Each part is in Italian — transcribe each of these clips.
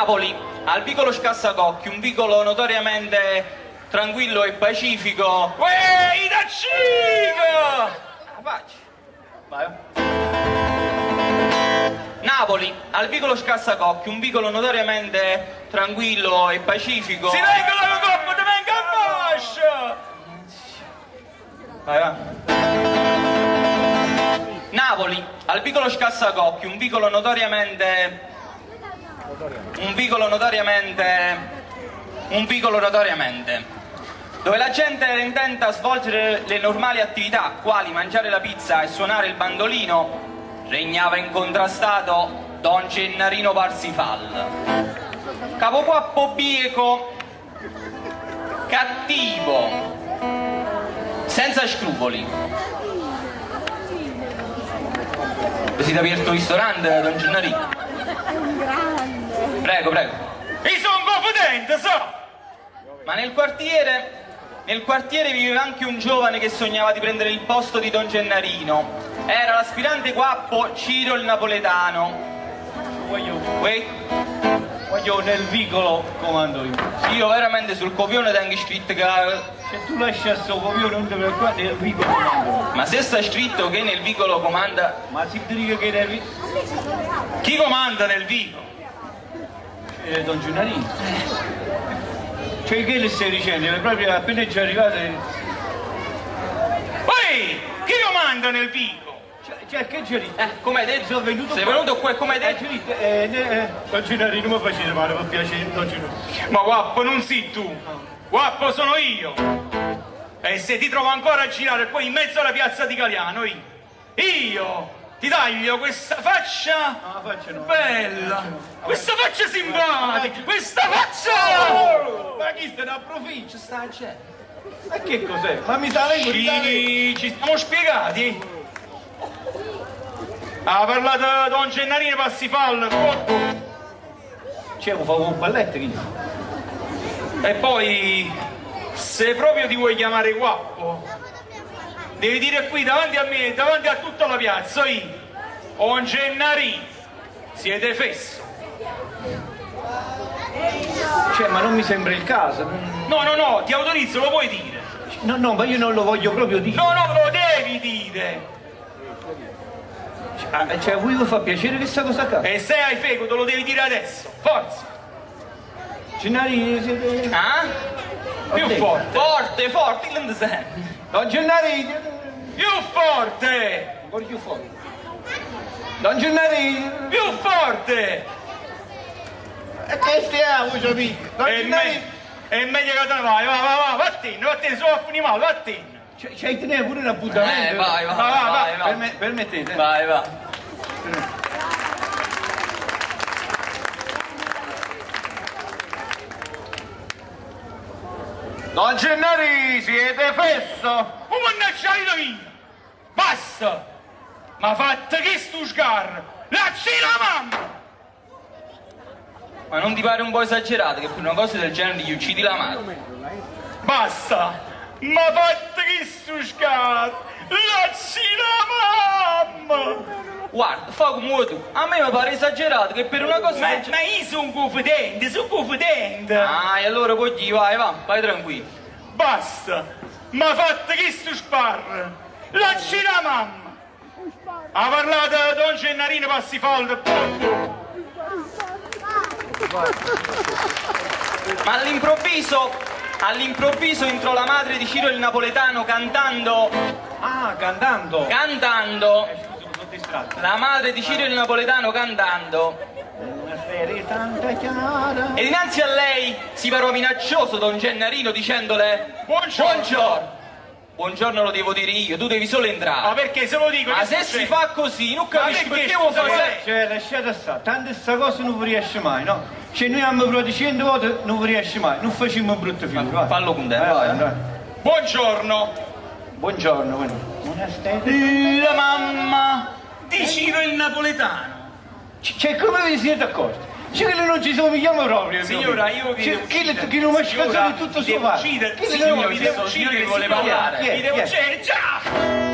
Napoli, al vicolo Scassacocchi, un vicolo notoriamente tranquillo e pacifico. Uè, da cico! Faccio. Vai. Napoli, al vicolo Scassacocchi, un vicolo notoriamente tranquillo e pacifico. Si vengono la coppa, ti venga a fascia! Vai, va. Napoli, al vicolo Scassacocchi, un vicolo notoriamente, dove la gente era intenta a svolgere le normali attività, quali mangiare la pizza e suonare il bandolino, regnava incontrastato Don Gennarino Parsifal, capoquappo bieco, cattivo, senza scrupoli. Siete aperto un ristorante, Don Gennarino? Prego, prego. Io sono confidente, so! Ma nel quartiere viveva anche un giovane che sognava di prendere il posto di Don Gennarino. Era l'aspirante guappo Ciro il Napoletano. Voglio nel vicolo comando io. Sì, io veramente sul copione tengo scritto che... Se tu lasci a sto copione non ti preoccupare, nel vicolo comando. Ma se sta scritto che nel vicolo comanda... Ma si dica che devi... Chi comanda nel vicolo? Don Gennarino. Cioè che le stai dicendo? È proprio appena è già arrivato... Uè, chi comanda nel vicolo? Cioè che c'è lì? come hai detto? Sono venuto Sei qua. venuto qua e come hai detto? Don Gennarino mi facete male, per piacere, Don Gennarino. Ma guappo non sei tu, guappo sono io. E se ti trovo ancora a girare qua in mezzo alla piazza di Galiano, io ti taglio questa faccia No, la faccia no. bella, questa faccia simpatica, questa faccia! Ma chi sta da provincia? Sta gente. Ma che cos'è? Ma mi sa lei Ci siamo spiegati? Ha parlato Don Gennarino Parsifal, Cioè, mi fa un balletto chi? e poi se proprio ti vuoi chiamare guappo devi dire qui davanti a me, davanti a tutta la piazza, io, Don Gennarino, siete fesso. Cioè, ma non mi sembra il caso. No, ti autorizzo, lo puoi dire. No, ma io non lo voglio proprio dire. No, lo devi dire. Cioè, a voi vi fa piacere questa cosa qua? E se hai fecoto lo devi dire adesso, forza. Gennarino, siete... Ah? Più forte, Forte, che non ti senti? Don Gennarino! più forte, Ancora più forte. Don Gennarino! più forte. E che stiamo, amico? Don È Gennarino! meglio che te ne vai, va, vattene, solo a finire male, vattene. C'hai tenuto pure un appuntamento? Vai. Permettete? Vai, va. Don Gennarino, siete fesso? Oh, mannaggia la mia! Basta! Ma fatta che stu sgar! Lasci la mamma! Ma non ti pare un po' esagerato che per una cosa del genere gli uccidi la madre? Basta! Ma fatta che stu sgar! Lasci la mamma! Guarda, fa come vuoi tu. A me mi pare esagerato che per una cosa del genere... Ma io sono confidente! Ah, e allora poi gli vai, vai tranquillo. Basta! Ma fatta che stu spar! Lasci la mamma! Ha parlato Don Gennarino Parsifal, punto! Ma all'improvviso entrò la madre di Ciro il Napoletano cantando... Ah, cantando! Sono distratto. La madre di Ciro il Napoletano cantando... Una serie tanta chiara. E dinanzi a lei si parò minaccioso Don Gennarino dicendole... Buongiorno! Buongiorno lo devo dire io, tu devi solo Ma entrare. perché se lo dico? Ma che se succede? si fa così, non capisci perché, perché vuoi scusa, fare... Cioè, lasciate stare, tante sta cosa non vi riesce mai, no? Cioè, noi abbiamo provato 100 volte, non vi riesce mai, non facciamo un brutto film, vai. Fallo con te, vai. Buongiorno! Buongiorno, buonasera. La mamma di Ciro il Napoletano. Cioè, come vi siete accorti? Cioè, che noi non ci somigliamo proprio. Signora, io vi devo uccidere. Chi non mi Signora, scazzato di tutto vi suo devo padre. uccidere. Chi Signora, vi vi devo uccidere, che vuole signora. parlare. Vi devo uccidere, già!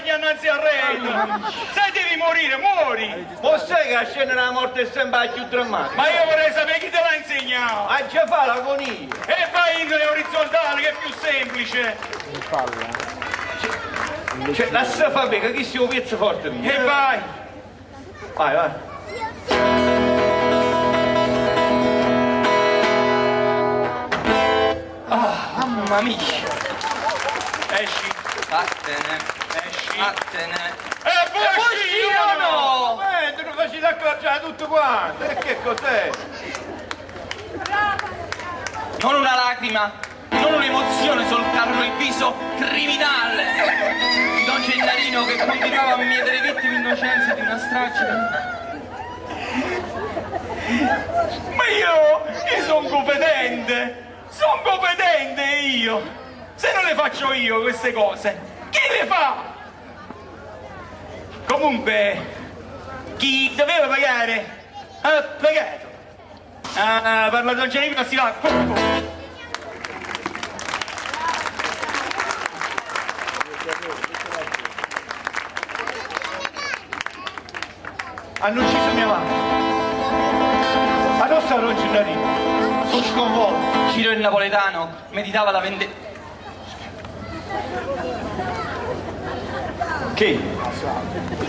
stagli annanzi al re. Se devi morire, muori. Ma sai che la scena della morte è sempre la più drammatica? Ma io vorrei sapere chi te l'ha insegnato. A già fa l'agonia. E vai in orizzontale, che è più semplice. Cioè, lascia fare che chi si un pezzo forte mio. E vai. Vai, vai. Mamma mia. Esci, Vattene. esci. Vattene. E poi Uscirono! Tu non facevi accorciare tutto quanto. E che cos'è? Non una lacrima, non un'emozione solcarono il viso criminale di Don Gennarino che continuava a mietere vittime innocenze di una strage. Ma io sono competente io. Se non le faccio io queste cose, chi le fa? Comunque, chi doveva pagare, ha pagato. Ah, per la Don Gennarino si va. Hanno ucciso mia mamma. Adesso Don Gennarino. Sono sconvolto. Ciro il napoletano meditava la vendetta. Che?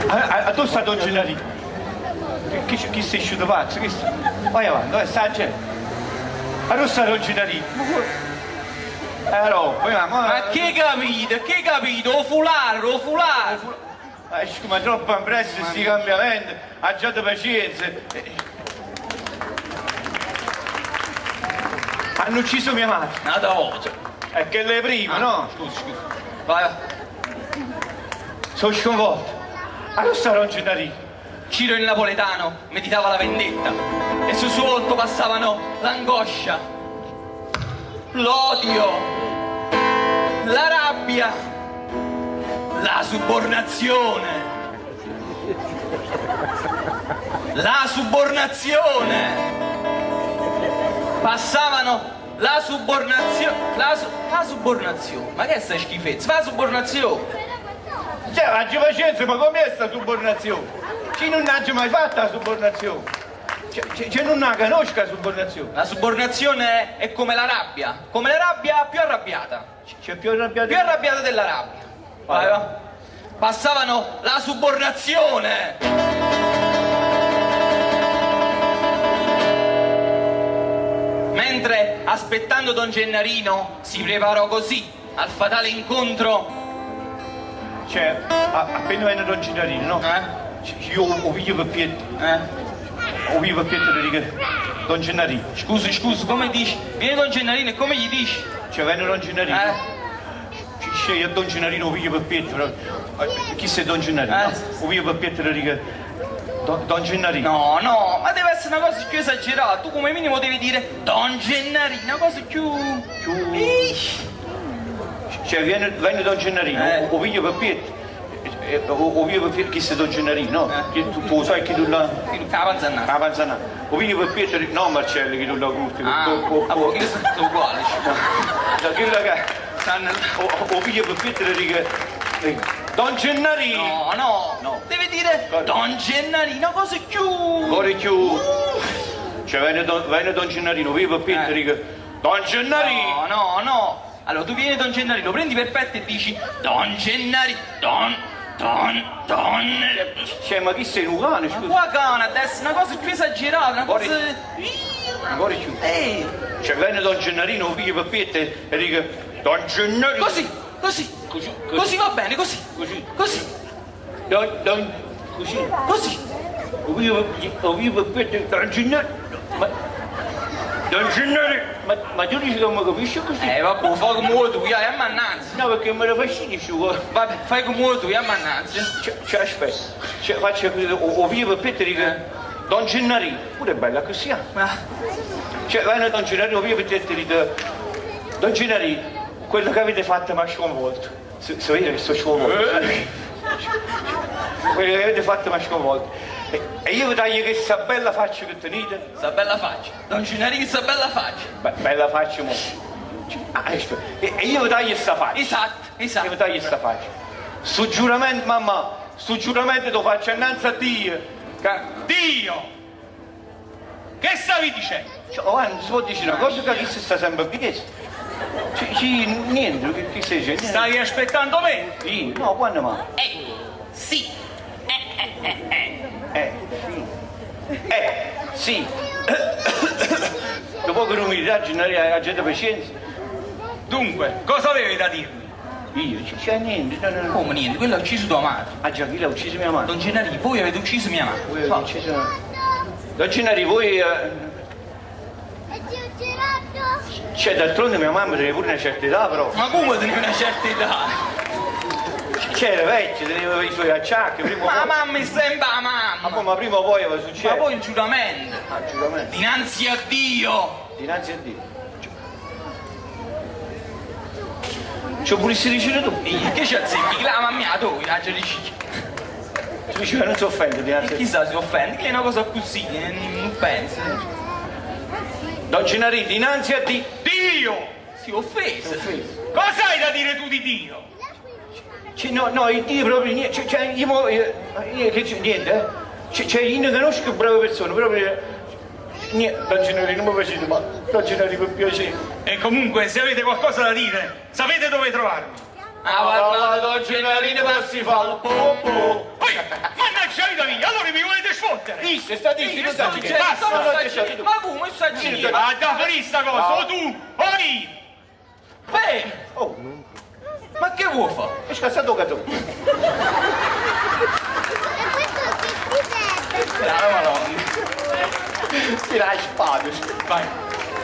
Adesso Don Gennarino. Chi sei uscito pazzo? Vai avanti, dove sta la gente? Adesso Don Gennarino. Ma che capito? O fularo. Ma troppo impresso questi cambiamenti, ha già di pazienza. Hanno ucciso mia madre. Nata volta. È che lei prima, no? Scusa. Vai. Sono sconvolto. Adesso Don Gennarino. Ciro il napoletano meditava la vendetta e sul suo volto passavano l'angoscia, l'odio, la rabbia, la subornazione. Passavano la subornazione. La subornazione. Ma che è sta schifezza? Fa subornazione. Cioè, oggi pazienza, ma com'è sta subornazione? Chi non ha mai fatto la subornazione? Cioè non la conosce la subornazione? La subornazione è come la rabbia più arrabbiata. C'è più arrabbiato? Più arrabbiata della rabbia. Vai, va. Passavano la subornazione. Mentre aspettando Don Gennarino si preparò così al fatale incontro. Cioè, appena venne Don Gennarino, no? Io ho visto per pietro. Ho visto per pietro di dire Don Gennarino. Scusi, come dici? Viene Don Gennarino e come gli dici? Cioè, venne Don Gennarino. Io Don Gennarino ho visto per pietro. Chi sei Don Gennarino? Ho visto per pietro di dire Don Gennarino. No, ma deve essere una cosa più esagerata. Tu come minimo devi dire Don Gennarino, una cosa più... Cioè, venne Don Gennarino, ho visto per pietro. Ho visto per pietro chi sei Don Gennarino, no? Tu lo sai chi tu la... La panzanata. La panzanata. Ho visto per pietro, no Marcello, chi tu la curti. Perché sono uguali. Ho visto per pietro di dire Don Gennarino. No. Devi dire Don Gennarino, cosa più... Ora più... Cioè, venne Don Gennarino, ho visto per pietro di dire Don Gennarino. No. Allora, tu vieni Don Gennarino, prendi per petto e dici Don Gennarino, Don. Cioè, ma chi sei un cane, Ma scusa? qua cane, adesso una cosa più esagerata, una cosa... Ancora più. Cioè, venne Don Gennarino, ho visto per pietro e dico Don Gennarino. Così va bene, così. Così. Ho visto per pietro Don Gennarino. Don Gennarino. Ma tu dici che mi capisci così? Vabbè, fai come vuoi tu, ammannanzi. No, perché me lo fai su. Vabbè, fai come vuoi tu, ammannanzi. Cioè, aspetta. Cioè, faccio ho visto per pietro dico Don Gennarino. Pure è bella così. Cioè, vai Don Gennarino, ho visto per pietro dico Don Gennarino, quello che avete fatto mi ha sconvolto. Se vede che sto sconvolto. Quello che avete fatto mi ha sconvolto. E io vi taglio questa bella faccia che tenete. Sta bella faccia. Don Gennarino, sta bella faccia. Bella faccia mo. E io vi taglio questa faccia. Esatto. Io vi taglio questa faccia. Sto giuramento, mamma, sto giuramento lo faccio innanzi a Dio. Dio! Che stavi dicendo? Cioè, si può dire una cosa che chi sta sempre a chiesa. Niente, che stai dicendo? Stai aspettando me? Io? No, quando mai? Sì. Sì. Dopo che l'umiltà genera la gente pazienza. Dunque, cosa avevi da dirmi? Io? C'è niente, no. Come niente? Quello ha ucciso tua madre. Ah già, chi l'ha ucciso mia madre? Don Gennari, voi avete ucciso mia madre. Voi avete ucciso... Don Gennari, voi... Cioè, d'altronde mia mamma teneva pure una certa età, però. Ma come tenevi una certa età? C'era vecchia, teneva i suoi acciacchi, prima o Ma poi... mamma sembra mamma. Ma prima o poi va successo. Ma poi il giuramento. Ah, giuramento. Dinanzi a Dio. Dinanzi a Dio. C'ho pure si dice tu. Che ci azzecchi? La mamma tu, la ci dici. Si diceva non si offende dinanzi a Dio. Chissà si offende, che è una cosa così, non pensa. Don Gennari, dinanzi a Dio. Dio! Si è offeso. Cosa hai da dire tu di Dio? No, il Dio proprio niente. Niente, eh. Io ne conosco brave persone, proprio... Niente, Don Gennari, non mi facete male. Don Gennari, per piacere. E comunque, se avete qualcosa da dire, sapete dove trovarmi. Ah, Don Gennari, ne passi fallo. Poi, mannaggia vita mia, allora mi volete sfottere? Disse, sta dicendo, sta dicendo. Ma come sta girando? Ah, da finire sta cosa, o tu, o io! Oh, Ma che vuoi fare? è scassato cato. Tira la spada. Vai.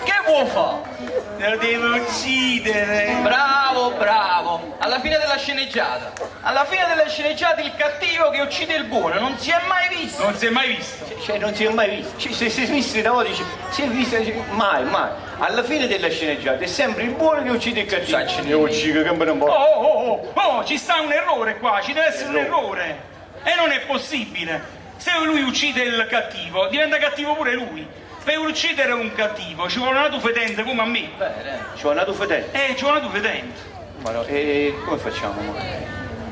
Che vuoi fare? Lo devo uccidere. Bravo. Alla fine della sceneggiata. Alla fine della sceneggiata il cattivo che uccide il buono. Non si è mai visto. Non si è mai visto. Cioè, non si è mai visto. Se si è visto una volta, dice, si è visto, mai. Alla fine della sceneggiata è sempre il buono che uccide il cattivo. Io uccido che non può. Oh, ci sta un errore qua, ci deve essere un errore. E non è possibile. Se lui uccide il cattivo, diventa cattivo pure lui. Per uccidere un cattivo ci vuole una tua fedente come a me. Ci vuole una tua fedele. Ci vuole una tua fedente. Ma no, e come facciamo?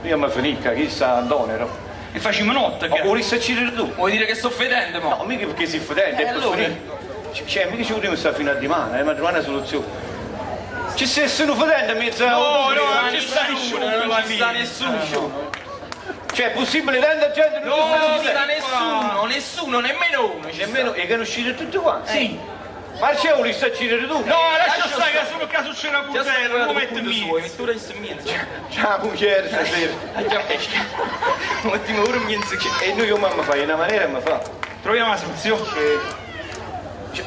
Io mi finisca, chissà Antonio. E facciamo notte. Ma volessi uccidere tu? Vuoi dire che sto fedente, mo? No, mica perché sei fedele, è per allora? finire. Cioè, mica ci vogliamo stare fino a domani, ma trovare una soluzione. Ci sei nessuno fedele in mezzo a... No, non ci sta nessuno. Non ci sta nessuno. Cioè, è possibile tanta gente non Non ci sta sta nessuno, nemmeno uno. nemmeno, e che non uscite tutti quanti? Sì. Marcello li sta a uccidere tu? No, lascia stare che solo caso c'è una puttana, lo metto in mezzo. Mettura in mezzo. Ciao, mujer, stasera. Un attimo, ora mi inizio. E noi come mi fai? Una maniera mi fa? Troviamo la soluzione.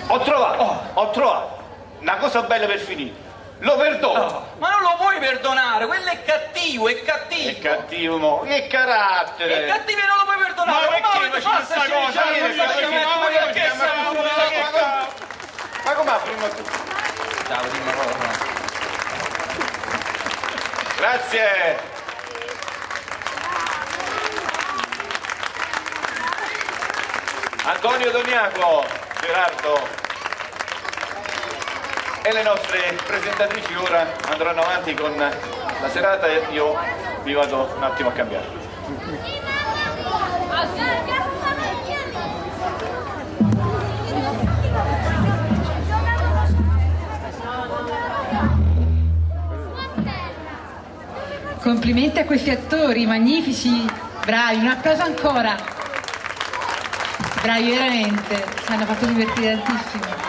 Ho trovato. Una cosa bella per finire. Lo perdono. Ma non lo puoi perdonare, quello è cattivo. È cattivo, mo. Che carattere. È cattivo e non lo puoi perdonare. Ma perché faccio questa cosa? Ma com'è prima tu? Ciao, prima cosa. Grazie. Antonio Doniaco, Gerardo e le nostre presentatrici ora andranno avanti con la serata e io vi vado un attimo a cambiare. Complimenti a questi attori magnifici, bravi, un applauso ancora. Bravi veramente, ci hanno fatto divertire tantissimo.